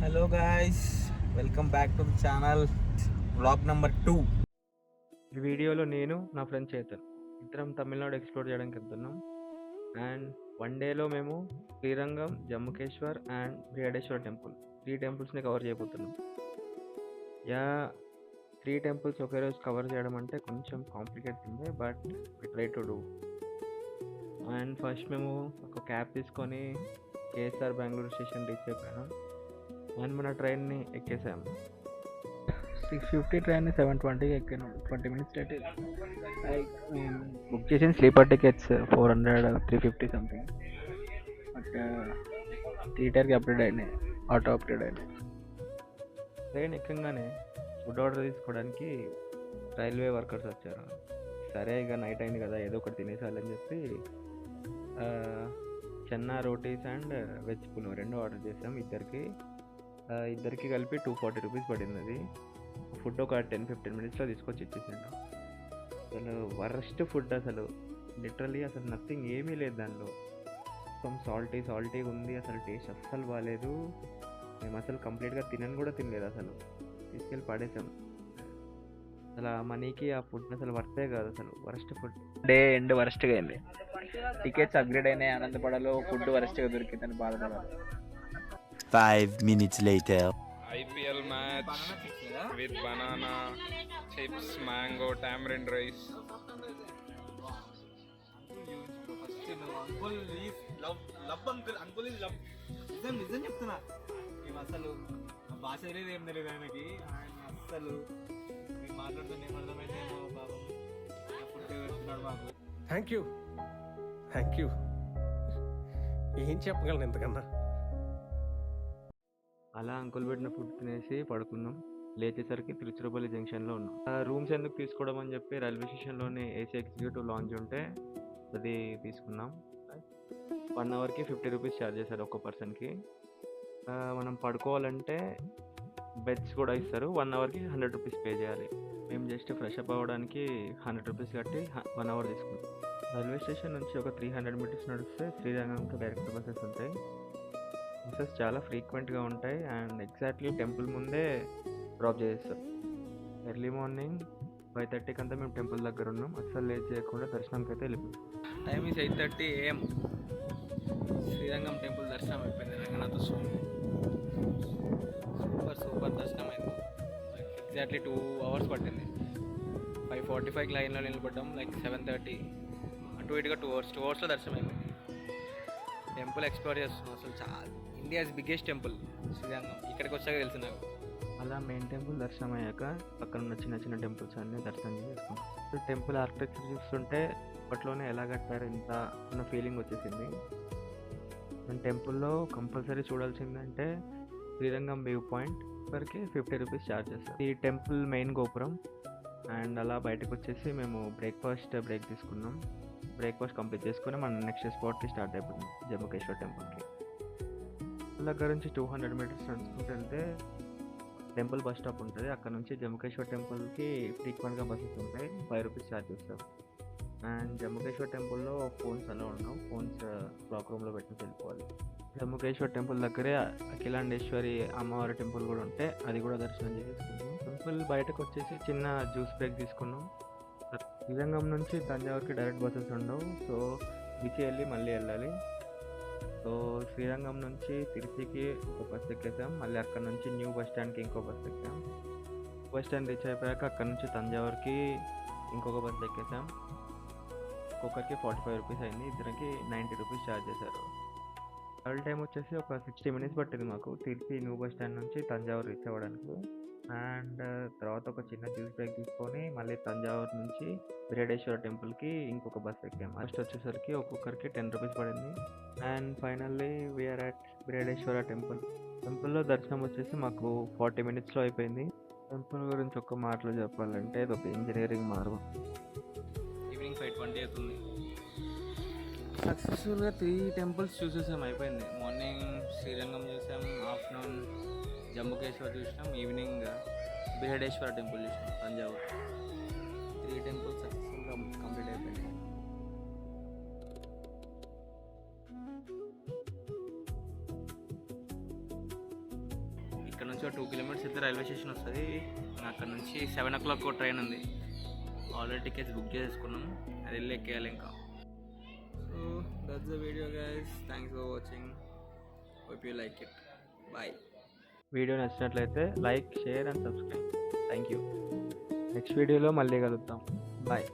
Hello guys, welcome back to the channel. Vlog number 2. ఈ వీడియోలో నేను నా ఫ్రెండ్ చేతన్ ఇద్దరం తమిళనాడు ఎక్స్ప్లోర్ చేయడానికి వెళ్తున్నాం. అండ్ వన్ డేలో మేము శ్రీరంగం, జమ్ముకేశ్వర్ అండ్ బ్రిహదేశ్వర టెంపుల్ 3 టెంపుల్స్ని కవర్ చేయబోతున్నాం. యా 3 టెంపుల్స్ ఒకే రోజు కవర్ చేయడం అంటే కొంచెం కాంప్లికేట్ ఉంది, but we try to do. And first మేము ఒక క్యాబ్ తీసుకొని కేఎస్ఆర్ బెంగళూరు స్టేషన్ రీచ్ అయిపోయాము. అండ్ మన ట్రైన్ని ఎక్కేసాము. 6:50 ట్రైన్ 7:20 ఎక్కాను. 20 మినిట్స్ లేట్. బుక్ చేసిన స్లీపర్ టికెట్స్ 400, 350 సంథింగ్. బట్ థియేటర్కి అప్డేట్ అయినాయి, ఆటో అప్డేట్ అయినాయి. ట్రైన్ ఎక్కగానే ఫుడ్ ఆర్డర్ తీసుకోవడానికి రైల్వే వర్కర్స్ వచ్చారు. సరే ఇక నైట్ అయింది కదా, ఏదో ఒకటి తినేసాలని చెప్పి Chenna rotis and veg pulao 2 order చేసాం. ఇద్దరికి కలిపి 240 రూపీస్ పడింది. అది ఫుడ్ ఒక 10-15 మినిట్స్లో తీసుకొచ్చి ఇచ్చేసాడు. అసలు వరస్ట్ ఫుడ్, అసలు లిటరలీ అసలు నథింగ్, ఏమీ లేదు దానిలో. కొంచెం సాల్టీ ఉంది, అసలు టేస్ట్ అస్సలు బాగాలేదు. మేము అసలు కంప్లీట్గా తినలేదు, అసలు తీసుకెళ్ళి పడేసాం. అసలు ఆ మనీకి ఆ ఫుడ్ అసలు వర్తే కాదు, అసలు వరస్ట్ ఫుడ్. డే ఎండ్ వరస్ట్గా అయింది. టికెట్స్ అప్గ్రేడ్ అయినాయి, ఆనందపడాలో ఫుడ్ వరస్ట్గా దొరికిందని బాధపడాలి. 5 minutes later. IPL match with banana, chips, mango, tamarind rice. నిజం చెప్తున్నా, మేము అసలు భాష తెలియదు, ఏం తెలియదు ఆయనకి. ఆయన అస్సలు మాట్లాడుతున్న ఏమర్థమైతే ఏమో బాబు ఫుడ్ పెడుతున్నాడు మాకు. Thank you. ఏం చెప్పగలను ఇంతకన్నా. అలా అంకుల్ పెట్టిన ఫుడ్ తినేసి పడుకున్నాం. లేచేసరికి తిరుచిరపల్లి జంక్షన్లో ఉన్నాం. రూమ్స్ ఎందుకు తీసుకోవడం అని చెప్పి రైల్వే స్టేషన్లోనే ఏసీ ఎగ్జిక్యూటివ్ లాంజ్ ఉంటే అది తీసుకున్నాం. 1 అవర్కి 50 రూపీస్ ఛార్జ్ చేశారు ఒక్క పర్సన్కి. మనం పడుకోవాలంటే బెడ్స్ కూడా ఇస్తారు. 1 అవర్కి 100 రూపీస్ పే చేయాలి. మేము జస్ట్ ఫ్రెష్ అప్ అవ్వడానికి 100 రూపీస్ కట్టి 1 అవర్ తీసుకున్నాం. రైల్వే స్టేషన్ నుంచి ఒక 300 మీటర్స్ నడిస్తే శ్రీరంగంకి డైరెక్ట్ బస్సెస్ ఉంటాయి. బస్సెస్ చాలా ఫ్రీక్వెంట్గా ఉంటాయి అండ్ ఎగ్జాక్ట్లీ టెంపుల్ ముందే డ్రాప్ చేస్తారు. ఎర్లీ మార్నింగ్ 5:30కి అంతా మేము టెంపుల్ దగ్గర ఉన్నాం. అస్సలు లేట్ చేయకుండా దర్శనంకి అయితే వెళ్ళిపోయాం. Time is 8:30 AM. Srirangam temple దర్శనం అయిపోయింది. రంగనాథ స్వామి సూపర్ దర్శనం అయింది. ఎగ్జాక్ట్లీ 2 అవర్స్ పట్టింది. 5:45కి లైన్లో నిలబడ్డాం. 7:30 అటు ఇటుగా 2 అవర్స్లో దర్శనం అయిపోయింది. టెంపుల్ ఎక్స్ప్లోర్ చేస్తున్నాం. అసలు చాలా ఇండియాస్ బిగ్గెస్ట్ టెంపుల్ శ్రీరంగం. ఇక్కడికి వచ్చాక తెలిసి నాకు. అలా మెయిన్ టెంపుల్ దర్శనం అయ్యాక పక్కన ఉన్న చిన్న టెంపుల్స్ అన్నీ దర్శనం చేసుకున్నాం. టెంపుల్ ఆర్కిటెక్చర్ చూస్తుంటే అప్పట్లోనే ఎలా కట్టారు ఇంత అన్న ఫీలింగ్ వచ్చేసింది. మన టెంపుల్లో కంపల్సరీ చూడాల్సిందంటే శ్రీరంగం వ్యూ పాయింట్. వరకు 50 రూపీస్ ఛార్జ్ చేస్తారు. ఈ టెంపుల్ మెయిన్ గోపురం. అండ్ అలా బయటకు వచ్చేసి మేము బ్రేక్ తీసుకున్నాం. బ్రేక్ఫాస్ట్ కంప్లీట్ చేసుకుని మన నెక్స్ట్ స్పాట్కి స్టార్ట్ అయిపోయింది, జమ్మకేశ్వర్ టెంపుల్కి. దగ్గర నుంచి 200 మీటర్స్ నడుచుకుంటూ వెళ్తే టెంపుల్ బస్ స్టాప్ ఉంటుంది. అక్కడ నుంచి జమ్మకేశ్వర్ టెంపుల్కి ఫ్రీక్వెంట్గా బస్సెస్ ఉంటాయి. 5 రూపీస్ ఛార్జ్ చేస్తారు. అండ్ జమ్మకేశ్వర్ టెంపుల్లో ఫోన్స్ అలా ఉండవు. ఫోన్స్ లాక్ రూమ్లో పెట్టుకుని వెళ్ళిపోవాలి. జమ్మకేశ్వర్ టెంపుల్ దగ్గరే అఖిలాండేశ్వరి అమ్మవారి టెంపుల్ కూడా ఉంటే అది కూడా దర్శనం చేసుకున్నాం. టెంపుల్ బయటకు వచ్చేసి చిన్న జ్యూస్ బ్రేక్ తీసుకున్నాం. శ్రీరంగం నుంచి తంజావూరుకి డైరెక్ట్ బస్సెస్ ఉండవు, సో బీచ్ వెళ్ళి మళ్ళీ వెళ్ళాలి. సో శ్రీరంగం నుంచి తిరుచికి ఒక బస్ ఎక్కేసాం. మళ్ళీ అక్కడ నుంచి న్యూ బస్ స్టాండ్కి ఇంకో బస్ ఎక్కాం. బస్ స్టాండ్ రీచ్ అయిపోయాక అక్కడ నుంచి తంజావూరుకి ఇంకొక బస్ ఎక్కేసాం. ఒక్కొక్కరికి 45 రూపీస్ అయింది. ఇద్దరికి 90 రూపీస్ ఛార్జ్ చేశారు. ట్రావెల్ టైం వచ్చేసి ఒక 60 మినిట్స్ పట్టింది మాకు తిరుచి న్యూ బస్ స్టాండ్ నుంచి తంజావూరు రీచ్ అవ్వడానికి. అండ్ తర్వాత ఒక చిన్న జ్యూస్ బ్రేక్ తీసుకొని మళ్ళీ తంజావూరు నుంచి బ్రిహదేశ్వర టెంపుల్కి ఇంకొక బస్ ఎక్కాం. ఫస్ట్ వచ్చేసరికి ఒక్కొక్కరికి 10 రూపీస్ పడింది. అండ్ ఫైనల్లీ వీఆర్ అట్ బ్రిహదేశ్వర టెంపుల్లో దర్శనం వచ్చేసి మాకు 40 మినిట్స్లో అయిపోయింది. టెంపుల్ గురించి ఒక్క మాటలో చెప్పాలంటే ఇది ఒక ఇంజనీరింగ్ మార్గం. ఈవినింగ్ 5:20 అవుతుంది. సక్సెస్ఫుల్గా 3 టెంపుల్స్ చూసేసాం, అయిపోయింది. మార్నింగ్ శ్రీరంగం చూసాం, ఆఫ్టర్నూన్ జమ్మకేశ్వర్ చూసినాం, ఈవినింగ్ బ్రిహదేశ్వర టెంపుల్ చూసినాం తంజావూరు. 3 టెంపుల్స్ సక్సెస్ఫుల్గా కంప్లీట్ అయిపోయినాయి. ఇంకా 2 కిలోమీటర్స్ అయితే రైల్వే స్టేషన్ వస్తుంది. అక్కడ నుంచి 7 o'clock ట్రైన్ ఉంది. ఆల్రెడీ టికెట్స్ బుక్ చేసుకున్నాం, అది వెళ్ళి ఎక్కేయాలి ఇంకా. So that's the video guys, thanks for watching, hope you like it, bye. Video నచ్చినట్లయితే like, share and subscribe. Thank you. Next వీడియోలో మళ్ళీ కలుద్దాం. బాయ్.